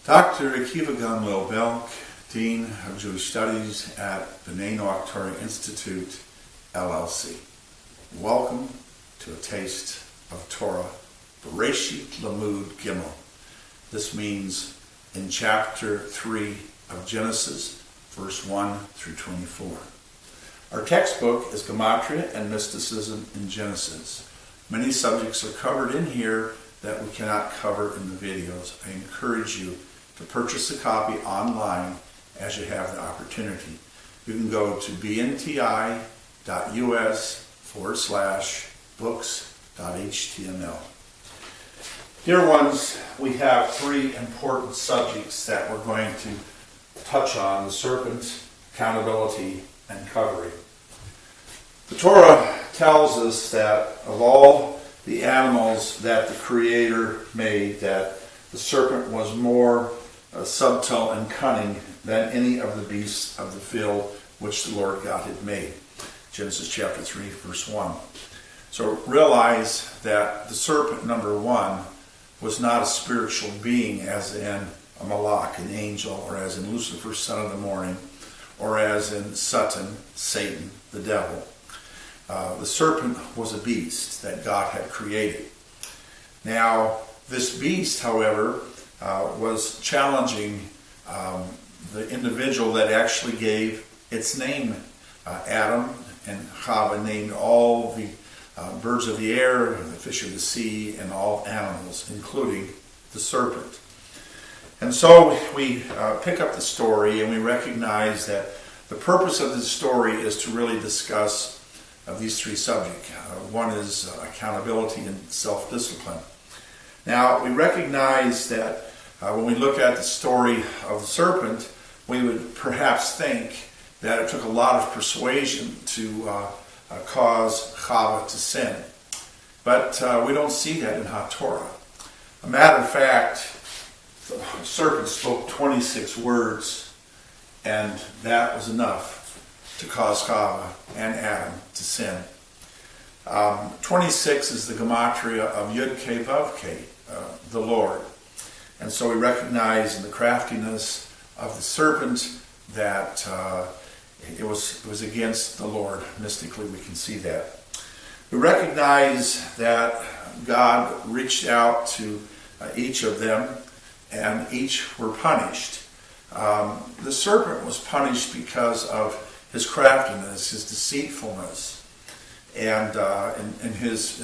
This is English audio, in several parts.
Dr. Akiva Gamliel, Belk, Dean of Jewish Studies at the Noach Torah Institute, LLC. Welcome to a taste of Torah, Bereisheit, Limood, Gimel. This means in chapter 3 of Genesis, verse 1 through 24. Our textbook is Gematria and Mysticism in Genesis. Many subjects are covered in here that we cannot cover in the videos. I encourage you to purchase a copy online as you have the opportunity. You can go to bnti.us/books.html. Dear ones, we have three important subjects that we're going to touch on: the serpent, accountability, and covering. The Torah tells us that of all the animals that the Creator made, that the serpent was more subtle and cunning than any of the beasts of the field which the Lord God had made. Genesis chapter 3, verse 1. So realize that the serpent, number one, was not a spiritual being as in a malach, an angel, or as in Lucifer, son of the morning, or as in Satan, Satan, the devil. The serpent was a beast that God had created. Now, this beast, however, was challenging the individual that actually gave its name. Adam and Chava named all the birds of the air, the fish of the sea, and all animals, including the serpent. And so we pick up the story and we recognize that the purpose of this story is to really discuss these three subjects. One is accountability and self-discipline. Now, we recognize that when we look at the story of the serpent, we would perhaps think that it took a lot of persuasion to cause Chava to sin. But we don't see that in Torah. A matter of fact, the serpent spoke 26 words, and that was enough to cause Chava and Adam to sin. 26 is the gematria of Yud-Kei Vav-Kei, the Lord. And so we recognize in the craftiness of the serpent that it was against the Lord. Mystically, we can see that. We recognize that God reached out to each of them, and each were punished. The serpent was punished because of his craftiness, his deceitfulness, and his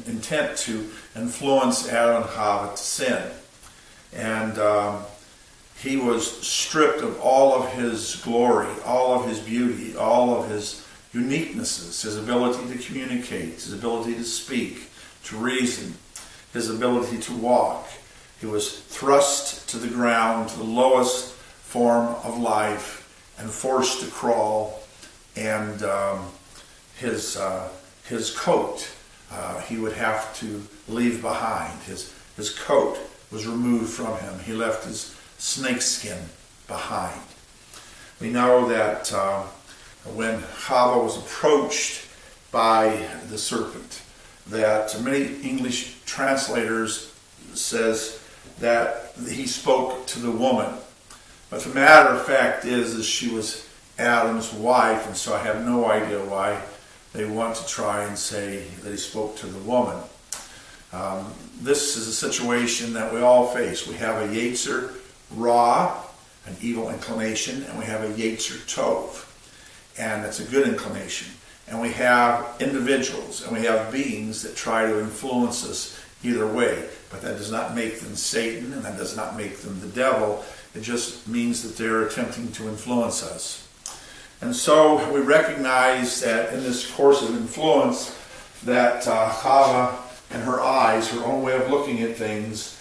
intent to influence Adam and Chava to sin. And he was stripped of all of his glory, all of his beauty, all of his uniquenesses, his ability to communicate, his ability to speak, to reason, his ability to walk. He was thrust to the ground, to the lowest form of life, and forced to crawl. And his coat he would have to leave behind. His coat was removed from him. He left his snakeskin behind. We know that when Chava was approached by the serpent, that many English translators says that he spoke to the woman. But the matter of fact is she was Adam's wife, and so I have no idea why they want to try and say that he spoke to the woman. This is a situation that we all face. We have a Yetzer Ra, an evil inclination, and we have a Yetzer Tov, and it's a good inclination. And we have individuals, and we have beings that try to influence us either way, but that does not make them Satan, and that does not make them the devil. It just means that they're attempting to influence us. And so we recognize that in this course of influence that Chava and her eyes, her own way of looking at things,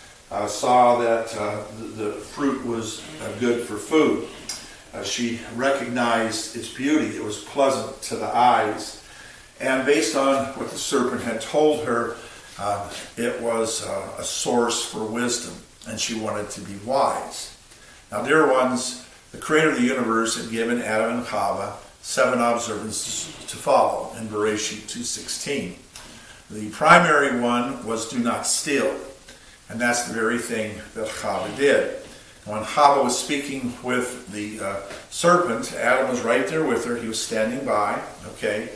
saw that the fruit was good for food. She recognized its beauty. It was pleasant to the eyes. And based on what the serpent had told her, it was a source for wisdom, and she wanted to be wise. Now, dear ones, the Creator of the universe had given Adam and Chava 7 observances to follow in Bereisheit 2:16. The primary one was do not steal, and that's the very thing that Akiva did. When Chava was speaking with the serpent, Adam was right there with her. He was standing by, okay?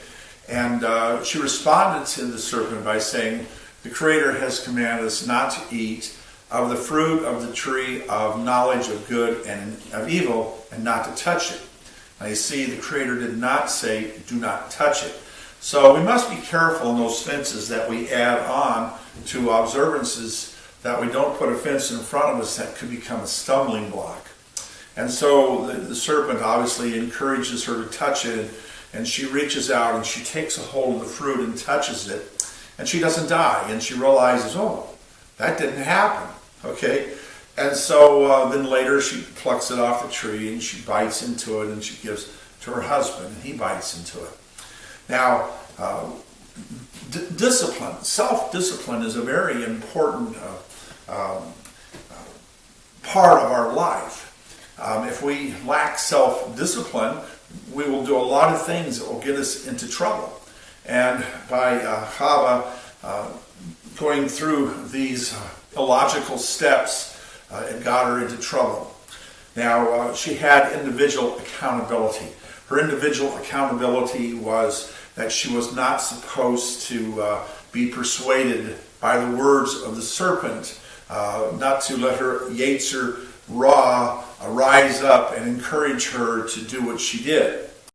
And she responded to the serpent by saying, the Creator has commanded us not to eat of the fruit of the tree of knowledge of good and of evil, and not to touch it. Now you see, the Creator did not say, do not touch it. So we must be careful in those fences that we add on to observances, that we don't put a fence in front of us that could become a stumbling block. And so the serpent obviously encourages her to touch it, and she reaches out and she takes a hold of the fruit and touches it, and she doesn't die, and she realizes, oh, that didn't happen, okay? And so then later she plucks it off the tree and she bites into it and she gives to her husband, and he bites into it. Now, discipline, self-discipline is a very important part of our life. If we lack self-discipline, we will do a lot of things that will get us into trouble. And by Chava going through these illogical steps, it got her into trouble. Now, she had individual accountability. Her individual accountability was that she was not supposed to be persuaded by the words of the serpent, not to let her Yetzer Ra rise up and encourage her to do what she did.